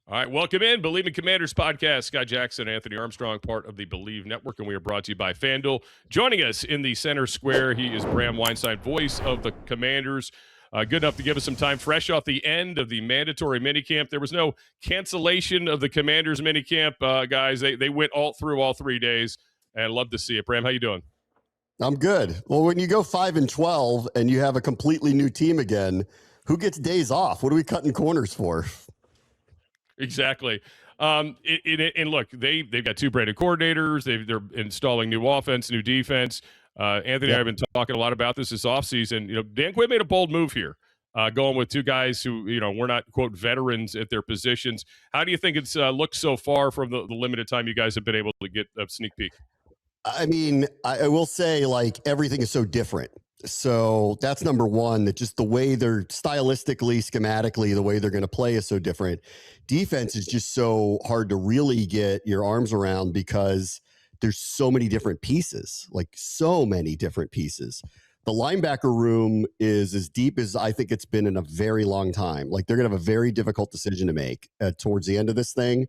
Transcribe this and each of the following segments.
All right, welcome in Believe in Commanders podcast. Scott Jackson, Anthony Armstrong, part of the Believe Network, and we are brought to you by FanDuel. Joining us in the center square, he is Bram Weinstein, voice of the Commanders. Good enough to give us some time fresh off the end of the mandatory minicamp. There was no cancellation of the Commanders minicamp, guys. They went all through all 3 days, and love to see it. Bram, how you doing? I'm good. Well, when you go 5-12 and you have a completely new team again, who gets days off? What are we cutting corners for? Exactly. And look, they've got two branded coordinators. They're installing new offense, new defense. Anthony and I have been talking a lot about this offseason. Dan Quinn made a bold move here, going with two guys who, were not, quote, veterans at their positions. How do you think it's looked so far from the limited time you guys have been able to get a sneak peek? I mean, I will say, like, everything is so different. So that's number one, that just the way they're stylistically, schematically, the way they're going to play is so different. Defense is just so hard to really get your arms around because there's so many different pieces, like so many different pieces. The linebacker room is as deep as I think it's been in a very long time. Like, they're going to have a very difficult decision to make towards the end of this thing.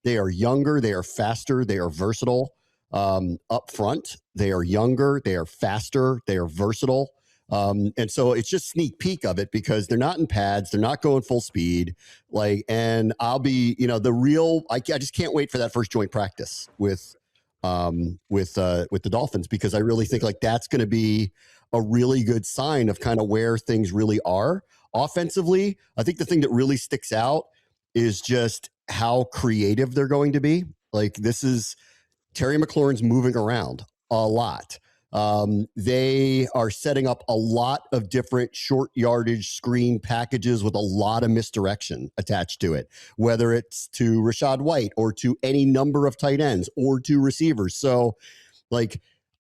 They are younger, they are faster, they are versatile. Up front, they are younger, they are faster, they are versatile. And so it's just sneak peek of it because they're not in pads, they're not going full speed. And I'll be, I just can't wait for that first joint practice with the Dolphins, because I really think that's going to be a really good sign of kind of where things really are. Offensively, I think the thing that really sticks out is just how creative they're going to be. Terry McLaurin's moving around a lot. They are setting up a lot of different short yardage screen packages with a lot of misdirection attached to it, whether it's to Rachaad White or to any number of tight ends or to receivers. So,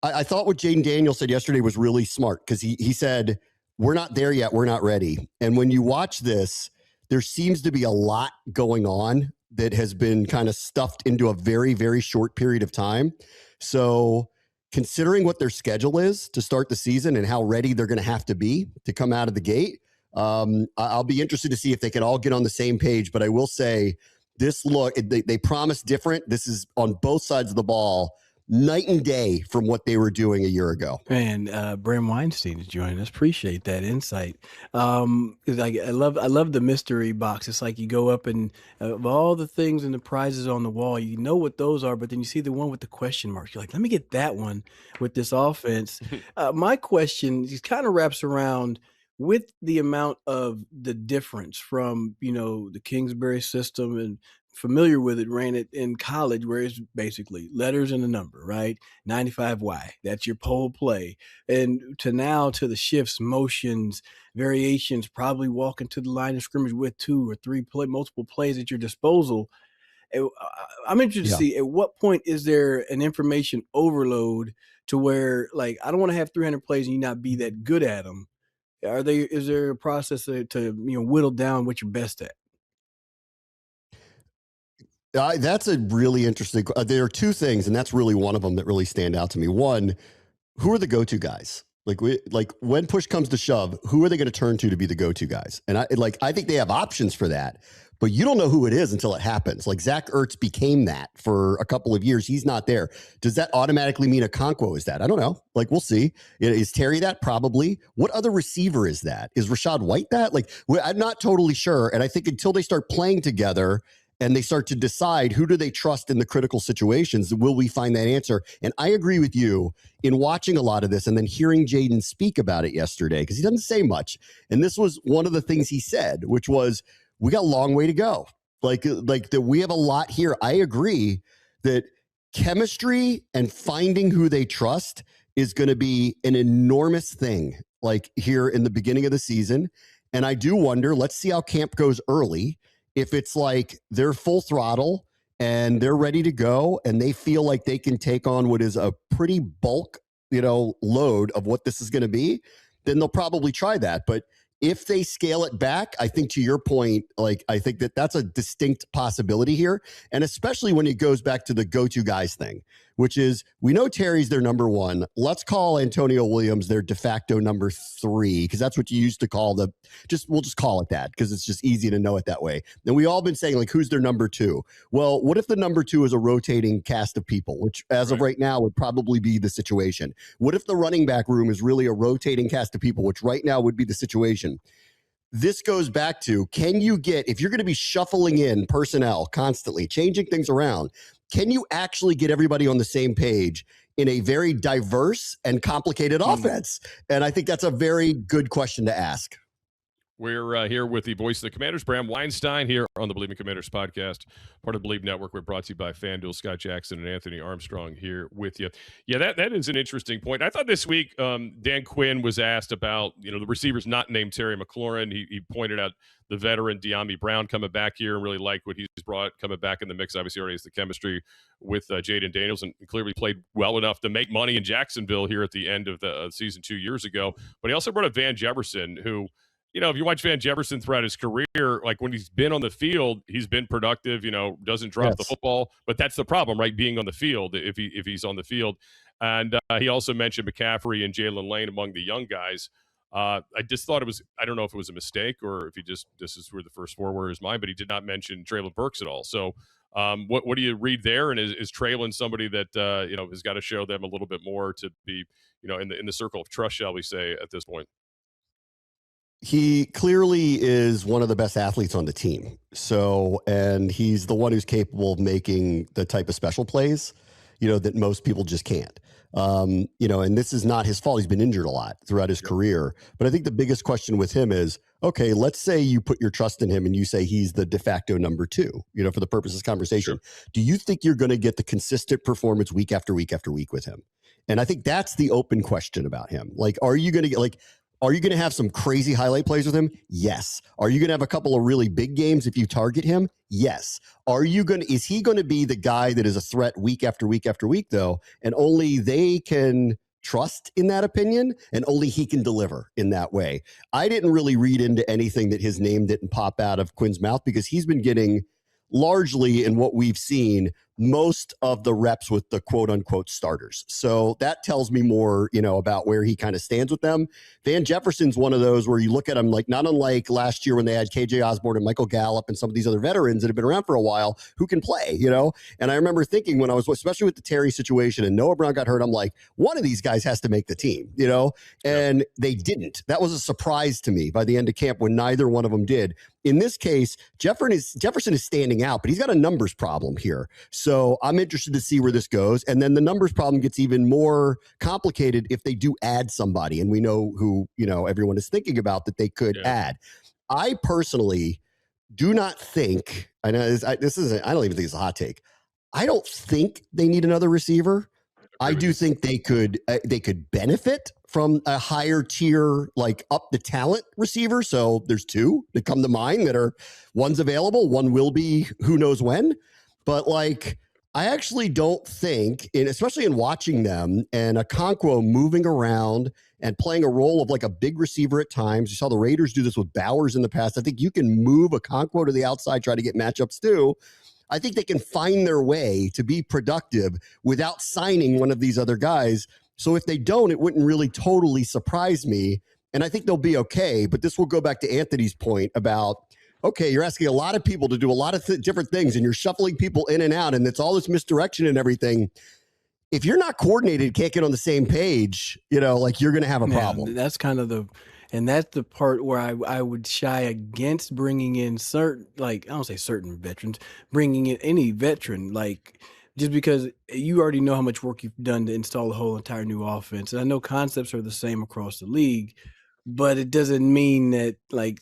I thought what Jaden Daniels said yesterday was really smart, because he said, we're not there yet, we're not ready. And when you watch this, there seems to be a lot going on that has been kind of stuffed into a very, very short period of time. So considering what their schedule is to start the season and how ready they're going to have to be to come out of the gate, I'll be interested to see if they can all get on the same page. But I will say they promise different. This is on both sides of the ball, night and day from what they were doing a year ago. And Bram Weinstein is joining us. Appreciate that insight. I love the mystery box. It's like you go up and of all the things and the prizes on the wall, you know what those are, but then you see the one with the question marks. You're like, let me get that one with this offense. My question just kind of wraps around with the amount of the difference from, the Kingsbury system, and familiar with it, ran it in college, where it's basically letters and a number, right? 95Y, that's your pole play. And to the shifts, motions, variations, probably walking to the line of scrimmage with 2 or 3 multiple plays at your disposal. I'm interested to see, at what point is there an information overload to where, I don't want to have 300 plays and you not be that good at them. Is there a process to whittle down what you're best at? That's a really interesting. There are two things, and that's really one of them that really stand out to me. One, who are the go-to guys? When push comes to shove, who are they going to turn to be the go-to guys? And I think they have options for that, but you don't know who it is until it happens. Zach Ertz became that for a couple of years. He's not there. Does that automatically mean Okonkwo is that? I don't know. We'll see. Is Terry that? Probably. What other receiver is that? Is Rachaad White that? I'm not totally sure. And I think until they start playing together and they start to decide who do they trust in the critical situations, will we find that answer? And I agree with you in watching a lot of this and then hearing Jaden speak about it yesterday, because he doesn't say much. And this was one of the things he said, which was, we got a long way to go. That we have a lot here. I agree that chemistry and finding who they trust is going to be an enormous thing, here in the beginning of the season. And I do wonder, let's see how camp goes early. If it's they're full throttle and they're ready to go and they feel like they can take on what is a pretty bulk, load of what this is going to be, then they'll probably try that. But If they scale it back, I think to your point, like I think that that's a distinct possibility here. And especially when it goes back to the go-to guys thing, which is we know Terry's their number one. Let's call Antonio Williams their de facto number 3, because that's what you used to call we'll just call it that because it's just easy to know it that way. And we all been saying like, who's their number 2? Well, what if the number 2 is a rotating cast of people, which as of right now would probably be the situation? What if the running back room is really a rotating cast of people, which right now would be the situation? This goes back to, can you get, if you're going to be shuffling in personnel constantly, changing things around, can you actually get everybody on the same page in a very diverse and complicated offense? And I think that's a very good question to ask. We're here with the voice of the Commanders, Bram Weinstein, here on the Believe in Commanders podcast, part of the Believe Network. We're brought to you by FanDuel. Scott Jackson and Anthony Armstrong here with you. Yeah, that is an interesting point. I thought this week Dan Quinn was asked about, the receivers not named Terry McLaurin. He pointed out the veteran Dyami Brown coming back here and really liked what he's brought coming back in the mix. Obviously, already has the chemistry with Jaden Daniels and clearly played well enough to make money in Jacksonville here at the end of the season 2 years ago. But he also brought up Van Jefferson, who, if you watch Van Jefferson throughout his career, like when he's been on the field, he's been productive, doesn't drop the football. But that's the problem, right? Being on the field, if he's on the field. And he also mentioned McCaffrey and Jalen Lane among the young guys. I just thought I don't know if it was a mistake or if this is where the first 4 were his mind, but he did not mention Treylon Burks at all. So what do you read there? And is Treylon somebody that, has got to show them a little bit more to be, in the circle of trust, shall we say, at this point? He clearly is one of the best athletes on the team. So, and he's the one who's capable of making the type of special plays, that most people just can't. And this is not his fault. He's been injured a lot throughout his career. But I think the biggest question with him is, okay, let's say you put your trust in him and you say he's the de facto number 2, for the purpose of this conversation. Sure. Do you think you're going to get the consistent performance week after week after week with him? And I think that's the open question about him. Like, are you going to have some crazy highlight plays with him? Yes. Are you going to have a couple of really big games if you target him? Yes. Is he going to be the guy that is a threat week after week after week, though, and only they can trust in that opinion and only he can deliver in that way? I didn't really read into anything that his name didn't pop out of Quinn's mouth because he's been getting largely in what we've seen most of the reps with the quote unquote starters. So that tells me more, about where he kind of stands with them. Van Jefferson's one of those where you look at him like not unlike last year when they had KJ Osborne and Michael Gallup and some of these other veterans that have been around for a while who can play, And I remember thinking when I was, especially with the Terry situation and Noah Brown got hurt, I'm like, one of these guys has to make the team, and they didn't. That was a surprise to me by the end of camp when neither one of them did. In this case, Jefferson is standing out, but he's got a numbers problem here. So I'm interested to see where this goes. And then the numbers problem gets even more complicated if they do add somebody. And we know who, everyone is thinking about that they could add. I personally do not think, I know I don't even think it's a hot take. I don't think they need another receiver. I do think they could benefit from a higher tier, like up the talent receiver. So there's 2 that come to mind that are, one's available, one will be, who knows when. But I actually don't think, especially in watching them and Okonkwo moving around and playing a role of like a big receiver at times. You saw the Raiders do this with Bowers in the past. I think you can move Okonkwo to the outside, try to get matchups too. I think they can find their way to be productive without signing one of these other guys. So if they don't, it wouldn't really totally surprise me. And I think they'll be okay. But this will go back to Anthony's point about, okay, you're asking a lot of people to do a lot of different things and you're shuffling people in and out and it's all this misdirection and everything. If you're not coordinated, can't get on the same page, you're going to have a problem. That's kind of that's the part where I would shy against bringing in certain, I don't say certain veterans, bringing in any veteran, just because you already know how much work you've done to install a whole entire new offense. And I know concepts are the same across the league, but it doesn't mean that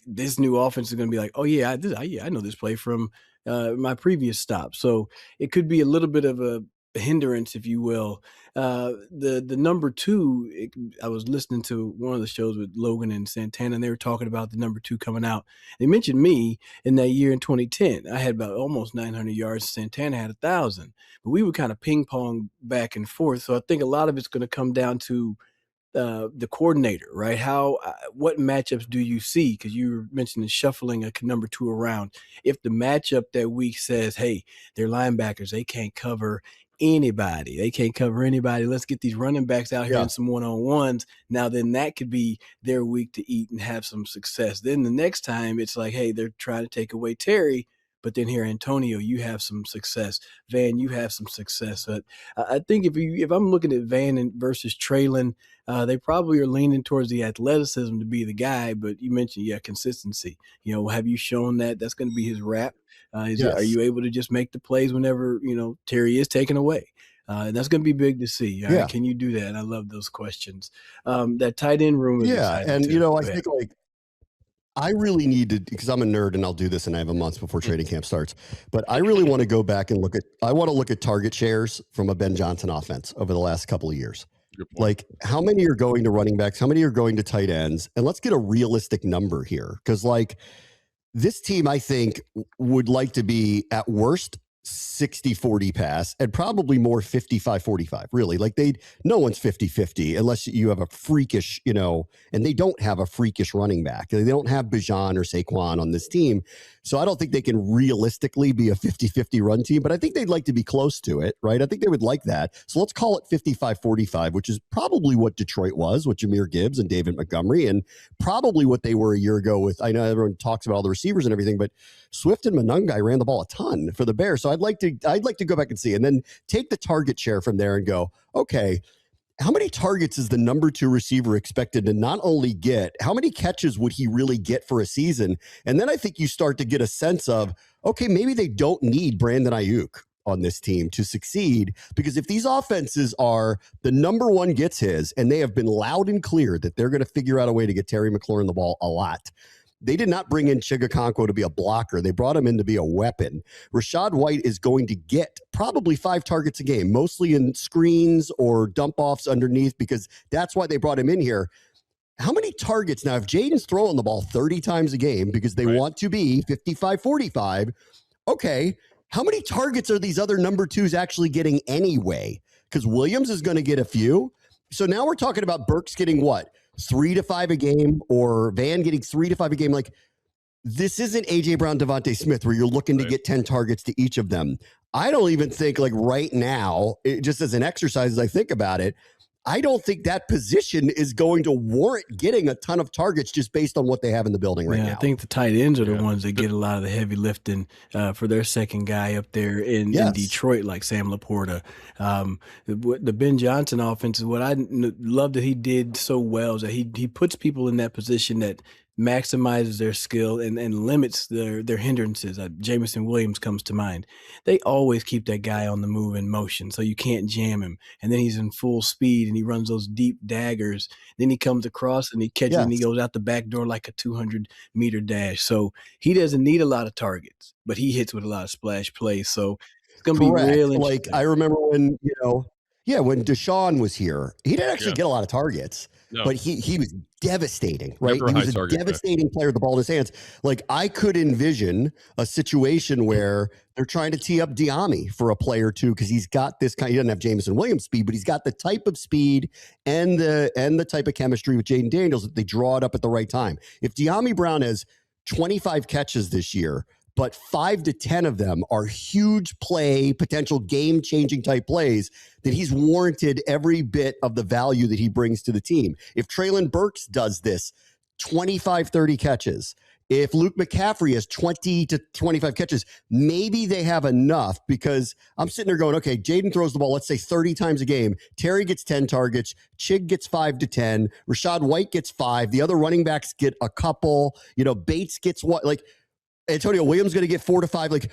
this new offense is going to be like, oh yeah, I know this play from my previous stop. So it could be a little bit of a hindrance, if you will. The number 2, I was listening to one of the shows with Logan and Santana, and they were talking about the number 2 coming out. They mentioned me in that year in 2010. I had about almost 900 yards. Santana had 1,000, but we would kind of ping pong back and forth. So I think a lot of it's going to come down to the coordinator, right? What matchups do you see? Because you mentioned shuffling a number 2 around. If the matchup that week says, hey, they're linebackers, they can't cover anybody. Let's get these running backs out here in some one-on-ones. Now, then that could be their week to eat and have some success. Then the next time it's like, hey, they're trying to take away Terry. But then here, Antonio, you have some success. Van, you have some success. But I think if I'm looking at Van versus Treylon, they probably are leaning towards the athleticism to be the guy. But you mentioned, consistency. Have you shown that that's going to be his rap? Are you able to just make the plays whenever Terry is taken away? That's going to be big to see. Can you do that? And I love those questions. That tight end room is exciting and too. I think I really need to, because I'm a nerd and I'll do this and I have a month before training camp starts, but I really want to go back and look at target shares from a Ben Johnson offense over the last couple of years. Like, how many are going to running backs? How many are going to tight ends? And let's get a realistic number here. Because this team, I think, would like to be at worst 60-40 pass and probably more 55-45, really. No one's 50-50 unless you have a freakish, and they don't have a freakish running back. They don't have Bijan or Saquon on this team. So I don't think they can realistically be a 50-50 run team, but I think they'd like to be close to it, right? I think they would like that. So let's call it 55-45, which is probably what Detroit was with Jahmyr Gibbs and David Montgomery, and probably what they were a year ago with, I know everyone talks about all the receivers and everything, but Swift and Monungai ran the ball a ton for the Bears. So I'd like to go back and see, and then take the target share from there and go, okay, how many targets is the number 2 receiver expected to not only get, how many catches would he really get for a season? And then I think you start to get a sense of, okay, maybe they don't need Brandon Ayuk on this team to succeed, because if these offenses are the number 1 gets his, and they have been loud and clear that they're going to figure out a way to get Terry McLaurin the ball a lot. They did not bring in Chigakonkwo to be a blocker. They brought him in to be a weapon. Rachaad White is going to get probably 5 targets a game, mostly in screens or dump-offs underneath, because that's why they brought him in here. How many targets? Now, if Jaden's throwing the ball 30 times a game because they want to be 55-45, okay, how many targets are these other number 2s actually getting anyway? Because Williams is going to get a few. So now we're talking about Burks getting what? 3 to 5 a game, or Van getting 3 to 5 a game. This isn't AJ Brown, Devontae Smith, where you're looking to get 10 targets to each of them. I don't even think right now, just as an exercise, as I think about it, I don't think that position is going to warrant getting a ton of targets just based on what they have in the building right now. I think the tight ends are the ones that get a lot of the heavy lifting for their second guy up there in Detroit, like Sam Laporta. The Ben Johnson offense is what I love that he did so well, is that he puts people in that position that maximizes their skill and limits their hindrances. Jameson Williams comes to mind. They always keep that guy on the move in motion, so you can't jam him. And then he's in full speed and he runs those deep daggers. Then he comes across and he catches and he goes out the back door like a 200-meter dash. So he doesn't need a lot of targets, but he hits with a lot of splash plays. So it's going to be real interesting. I remember when, when Deshaun was here, he didn't actually get a lot of targets. No. But he was devastating, right? He was a devastating player with the ball in his hands. I could envision a situation where they're trying to tee up Dyami for a play or two, because he's got this kind. He doesn't have Jameson Williams speed, but he's got the type of speed and the type of chemistry with Jaden Daniels that they draw it up at the right time. If Dyami Brown has 25 catches this year, but 5 to 10 of them are huge play, potential game-changing type plays, then he's warranted every bit of the value that he brings to the team. If Treylon Burks does this, 25, 30 catches. If Luke McCaffrey has 20 to 25 catches, maybe they have enough, because I'm sitting there going, okay, Jaden throws the ball, let's say 30 times a game. Terry gets 10 targets. Chig gets 5 to 10. Rachaad White gets 5. The other running backs get a couple. Bates gets what? Antonio Williams going to get 4 to 5.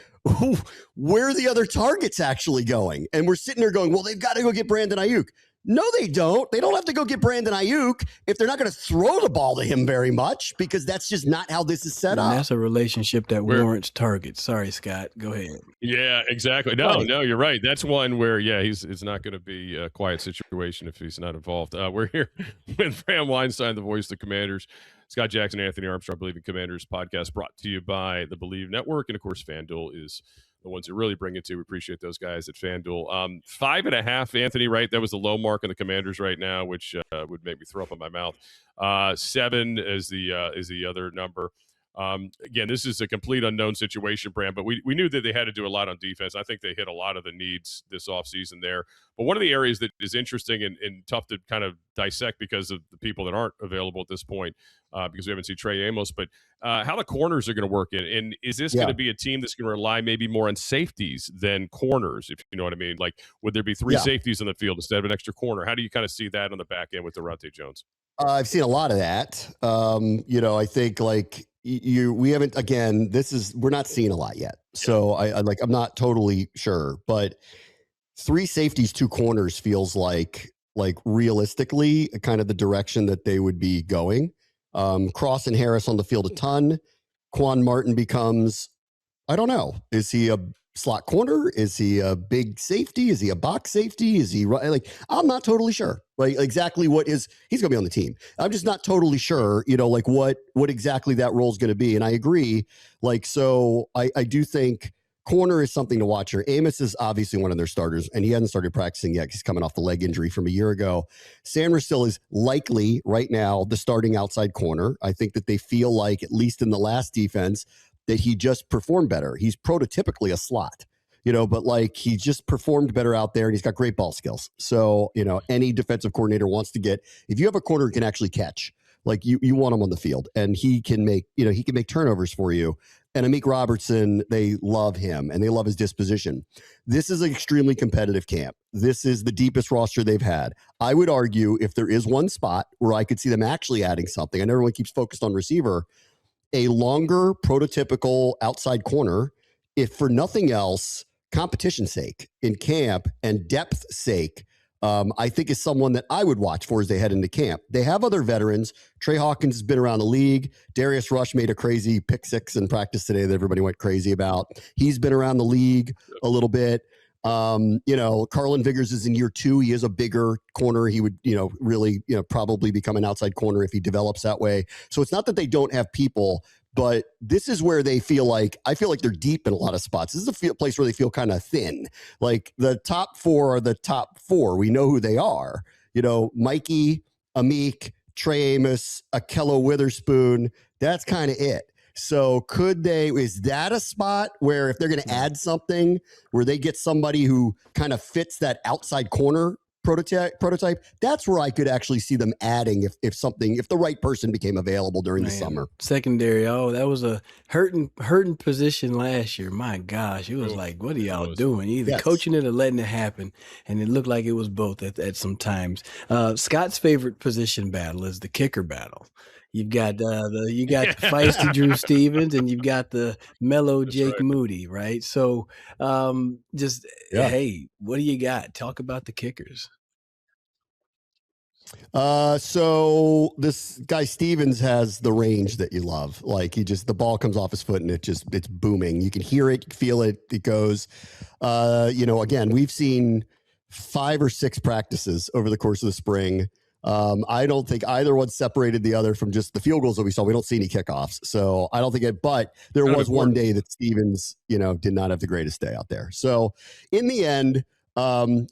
Where are the other targets actually going? And we're sitting there going, well, they've got to go get Brandon Ayuk. No, they don't. They don't have to go get Brandon Ayuk if they're not going to throw the ball to him very much, because that's just not how this is set up. That's a relationship that warrants targets. Sorry, Scott. Go ahead. Yeah, exactly. No, you're right. That's one where, it's not going to be a quiet situation if he's not involved. We're here with Bram Weinstein, the voice of the Commanders. Scott Jackson, Anthony Armstrong, Believe in Commanders podcast, brought to you by the Believe Network. And, of course, FanDuel is the ones that really bring it to. We appreciate those guys at FanDuel. 5.5, Anthony, right? That was the low mark on the Commanders right now, which would make me throw up in my mouth. 7 is the other number. Again, this is a complete unknown situation, Bram, but we knew that they had to do a lot on defense. I think they hit a lot of the needs this offseason there. But one of the areas that is interesting and tough to kind of dissect because of the people that aren't available at this point, because we haven't seen Trey Amos, but how the corners are going to work in. And is this going to be a team that's going to rely maybe more on safeties than corners, if you know what I mean? Like, would there be 3 safeties on the field instead of an extra corner? How do you kind of see that on the back end with Durante Jones? I've seen a lot of that. I think like we haven't, again, we're not seeing a lot yet. So I'm not totally sure, but 3 safeties, 2 corners feels like realistically kind of the direction that they would be going. Cross and Harris on the field a ton. Quan Martin becomes, I don't know. Is he a slot corner? Is he a big safety? Is he a box safety? Is he like, I'm not totally sure. Like exactly he's going to be on the team. I'm just not totally sure, like what exactly that role is going to be. And I agree. Like, so I do think corner is something to watch here. Amos is obviously one of their starters, and he hasn't started practicing yet. He's coming off the leg injury from a year ago. Sanders still is likely right now the starting outside corner. I think that they feel like, at least in the last defense, that he just performed better. He's prototypically a slot, but like he just performed better out there, and he's got great ball skills. So, any defensive coordinator wants to if you have a corner who can actually catch, like you want him on the field, and he can make turnovers for you. And Amik Robertson, they love him and they love his disposition. This is an extremely competitive camp. This is the deepest roster they've had. I would argue if there is one spot where I could see them actually adding something, and everyone keeps focused on receiver, a longer prototypical outside corner, if for nothing else, competition's sake in camp and depth sake, I think is someone that I would watch for as they head into camp. They have other veterans. Trey Hawkins has been around the league. Darius Rush made a crazy pick 6 in practice today that everybody went crazy about. He's been around the league a little bit. Carlin Vigors is in year 2. He is a bigger corner. He would, really, probably become an outside corner if he develops that way. So it's not that they don't have people, but this is where I feel like they're deep in a lot of spots. This is a place where they feel kind of thin. Like the top 4 are the top 4. We know who they are. Mikey, Amik, Trey Amos, Akello Witherspoon. That's kind of it. So is that a spot where if they're going to add something where they get somebody who kind of fits that outside corner prototype, that's where I could actually see them adding if the right person became available during the summer. Secondary, that was a hurting position last year. My gosh, it was like, what are y'all doing? Either coaching it or letting it happen, and it looked like it was both at some times. Scott's favorite position battle is the kicker battle. You've got the feisty Drew Stevens, and you've got the mellow Jake Moody, right? So, hey, what do you got? Talk about the kickers. So this guy Stevens has the range that you love. Like the ball comes off his foot and it's booming. You can hear it, feel it. It goes, again, we've seen 5 or 6 practices over the course of the spring. I don't think either one separated the other from just the field goals that we saw. We don't see any kickoffs. So I don't think but there was one day that Stevens, did not have the greatest day out there. So in the end,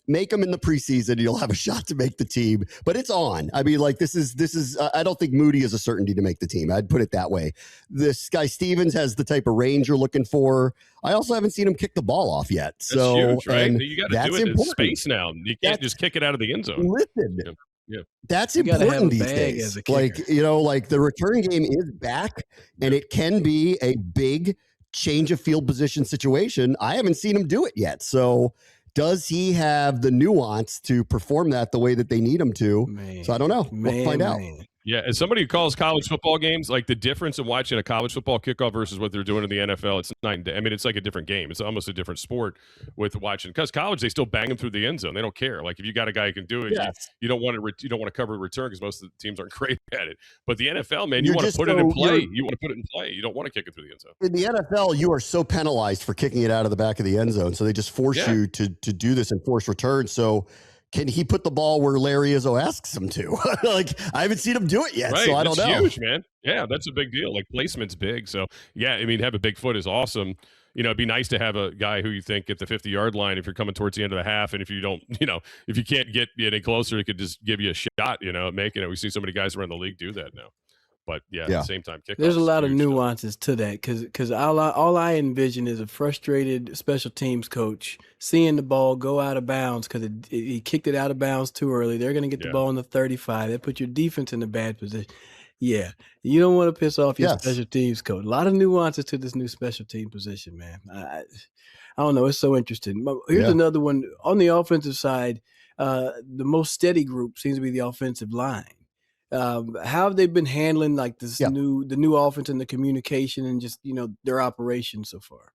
make them in the preseason. You'll have a shot to make the team, but it's on. I mean, like this is, I don't think Moody is a certainty to make the team. I'd put it that way. This guy Stevens has the type of range you're looking for. I also haven't seen him kick the ball off yet. So that's huge, right? You got to do it in space now. You can't just kick it out of the end zone. Listen, that's important these days. Like, like the return game is back and it can be a big change of field position situation. I haven't seen him do it yet. So does he have the nuance to perform that the way that they need him to? So I don't know. We'll find out. Yeah, as somebody who calls college football games, like the difference in watching a college football kickoff versus what they're doing in the NFL, it's night and day. I mean, it's like a different game. It's almost a different sport with watching. Because college, they still bang them through the end zone. They don't care. Like if you got a guy who can do it, you don't want to cover a return because most of the teams aren't great at it. But the NFL, man, you want to put it in play. You want to put it in play. You don't want to kick it through the end zone. In the NFL, you are so penalized for kicking it out of the back of the end zone. So they just force you to do this and force return. So can he put the ball where Larry Izzo asks him to? Like, I haven't seen him do it yet, so I don't know. Huge, man. Yeah, that's a big deal. Like, placement's big. So, yeah, I mean, have a big foot is awesome. it'd be nice to have a guy who you think at the 50-yard line, if you're coming towards the end of the half, and if you don't, if you can't get any closer, it could just give you a shot, at making it. We see so many guys around the league do that now. But at the same time, kickoff. There's a lot of nuances to that because all I envision is a frustrated special teams coach seeing the ball go out of bounds because he kicked it out of bounds too early. They're going to get the ball in the 35. That put your defense in a bad position. Yeah, you don't want to piss off your special teams coach. A lot of nuances to this new special team position, man. I don't know. It's so interesting. Here's another one on the offensive side. The most steady group seems to be the offensive line. How have they been handling like this the new offense and the communication and just their operation so far?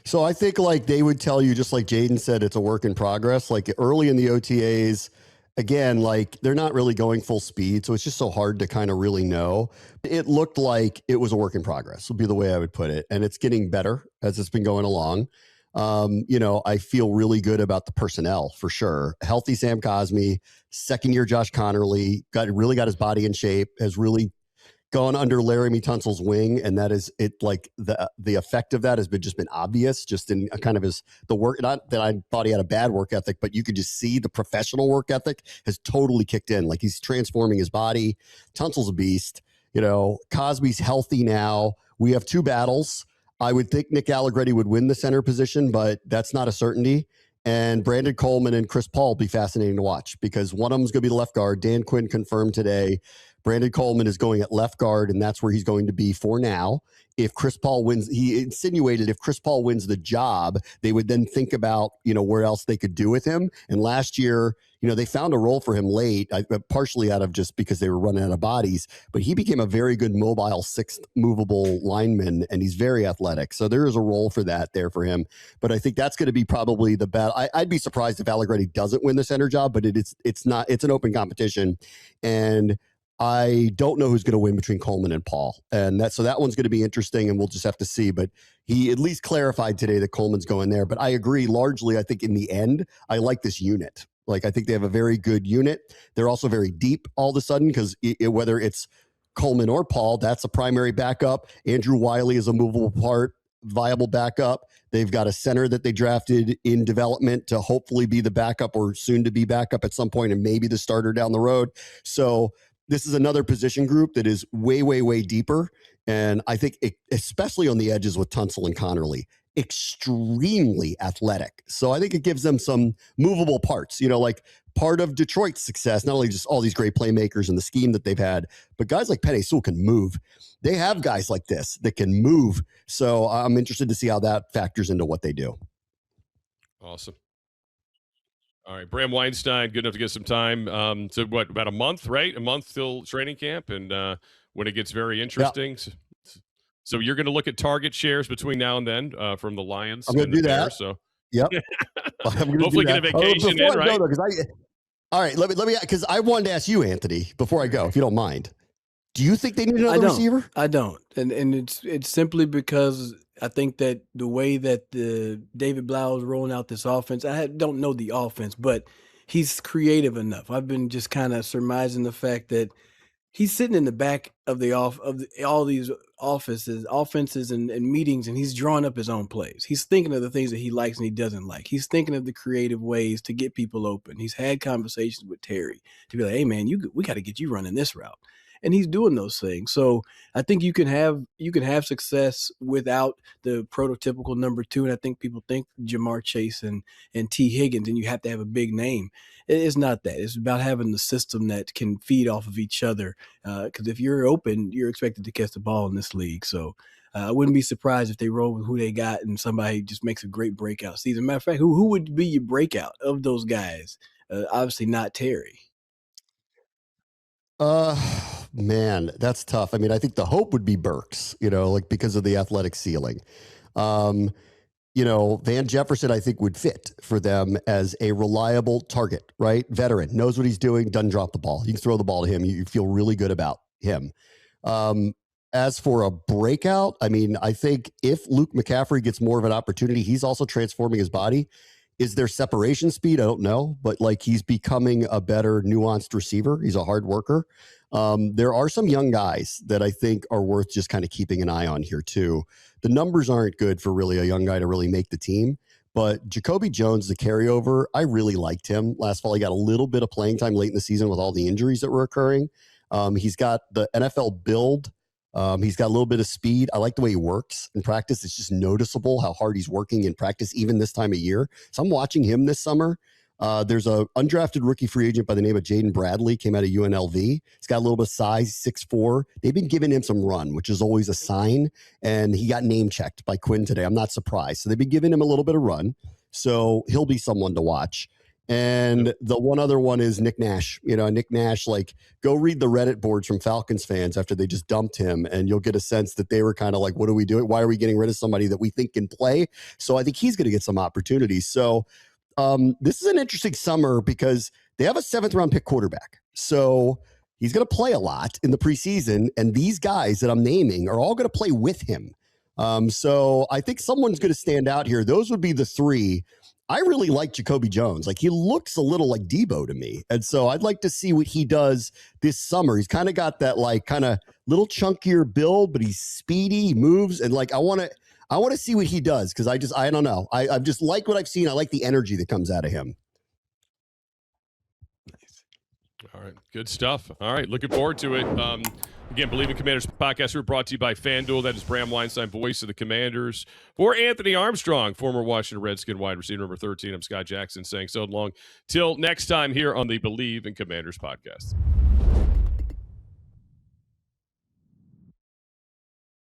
So I think like they would tell you, just like Jaden said, it's a work in progress. Like early in the OTAs, again, like they're not really going full speed, so it's just so hard to kind of really know. It looked like it was a work in progress, would be the way I would put it, and it's getting better as it's been going along. I feel really good about the personnel for sure. Healthy Sam Cosmi, second year Josh Connerly, really got his body in shape, has really gone under Laramie Tunsil's wing, and that is it. Like the effect of that has just been obvious, just in kind of the work. Not that I thought he had a bad work ethic, but you could just see the professional work ethic has totally kicked in. Like he's transforming his body. Tunsil's a beast. Cosby's healthy now. We have two battles. I would think Nick Allegretti would win the center position, but that's not a certainty. And Brandon Coleman and Chris Paul will be fascinating to watch because one of them is going to be the left guard. Dan Quinn confirmed today. Brandon Coleman is going at left guard, and that's where he's going to be for now. If Chris Paul wins, he insinuated if Chris Paul wins the job, they would then think about, where else they could do with him. And last year, they found a role for him late, partially out of just because they were running out of bodies, but he became a very good mobile sixth movable lineman, and he's very athletic. So there is a role for that there for him. But I think that's going to be probably the battle. I'd be surprised if Allegretti doesn't win the center job, but it's an open competition. And I don't know who's going to win between Coleman and Paul. And so that one's going to be interesting, and we'll just have to see. But he at least clarified today that Coleman's going there. But I agree largely. I think in the end, I like this unit. Like, I think they have a very good unit. They're also very deep all of a sudden because whether it's Coleman or Paul, that's a primary backup. Andrew Wiley is a movable part, viable backup. They've got a center that they drafted in development to hopefully be the backup or soon to be backup at some point and maybe the starter down the road. So this is another position group that is way, way, way deeper. And I think especially on the edges with Tunsil and Connerly, extremely athletic. So I think it gives them some movable parts, like part of Detroit's success, not only just all these great playmakers and the scheme that they've had, but guys like Penei Sewell can move. They have guys like this that can move. So I'm interested to see how that factors into what they do. Awesome. All right, Bram Weinstein, good enough to get some time. So what, about a month, right? A month till training camp, and when it gets very interesting. Yeah. So you're going to look at target shares between now and then from the Lions. I'm going to do that. Bears, so yep. Hopefully get a vacation in, right? All right, let me because I wanted to ask you, Anthony, before I go, if you don't mind. Do you think they need another receiver? I don't, and it's simply because I think that the way that the David Blau is rolling out this offense, I don't know the offense, but he's creative enough. I've been just kind of surmising the fact that he's sitting in the back of all these offenses and meetings, and he's drawing up his own plays. He's thinking of the things that he likes and he doesn't like. He's thinking of the creative ways to get people open. He's had conversations with Terry to be like, hey man, we got to get you running this route. And he's doing those things. So I think you can have success without the prototypical number two. And I think people think Jamar Chase and T. Higgins, and you have to have a big name. It's not that. It's about having the system that can feed off of each other. Because if you're open, you're expected to catch the ball in this league. So I wouldn't be surprised if they roll with who they got and somebody just makes a great breakout season. Matter of fact, who would be your breakout of those guys? Obviously not Terry. Man, that's tough. I mean, I think the hope would be Burks, because of the athletic ceiling. Van Jefferson, I think, would fit for them as a reliable target, right? Veteran, knows what he's doing, doesn't drop the ball. You can throw the ball to him. You feel really good about him. As for a breakout, I mean, I think if Luke McCaffrey gets more of an opportunity, he's also transforming his body. Is there separation speed? I don't know, but like he's becoming a better nuanced receiver. He's a hard worker. There are some young guys that I think are worth just kind of keeping an eye on here too. The numbers aren't good for really a young guy to really make the team, but Jacoby Jones, the carryover, I really liked him. Last fall, he got a little bit of playing time late in the season with all the injuries that were occurring. He's got the NFL build. He's got a little bit of speed. I like the way he works in practice. It's just noticeable how hard he's working in practice, even this time of year. So I'm watching him this summer. There's a undrafted rookie free agent by the name of Jaden Bradley, came out of UNLV. He's got a little bit of size, 6'4". They've been giving him some run, which is always a sign. And he got name checked by Quinn today. I'm not surprised. So they've been giving him a little bit of run. So he'll be someone to watch. And the one other one is Nick Nash. Nick Nash, like, go read the Reddit boards from Falcons fans after they just dumped him, and you'll get a sense that they were kind of like, what are we doing? Why are we getting rid of somebody that we think can play? So I think he's going to get some opportunities. So this is an interesting summer because they have a 7th-round pick quarterback. So he's going to play a lot in the preseason, and these guys that I'm naming are all going to play with him. So I think someone's going to stand out here. Those would be the 3. I really like Jacoby Jones. Like, he looks a little like Debo to me. And so I'd like to see what he does this summer. He's kind of got that like kind of little chunkier build, but he's speedy, he moves. And like, I want to see what he does. Cause I don't know. I just like what I've seen. I like the energy that comes out of him. Nice. All right. Good stuff. All right. Looking forward to it. Again, Believe in Commanders podcast, we're brought to you by FanDuel. That is Bram Weinstein, voice of the Commanders. For Anthony Armstrong, former Washington Redskin wide receiver number 13, I'm Scott Jackson saying so long. Till next time here on the Believe in Commanders podcast.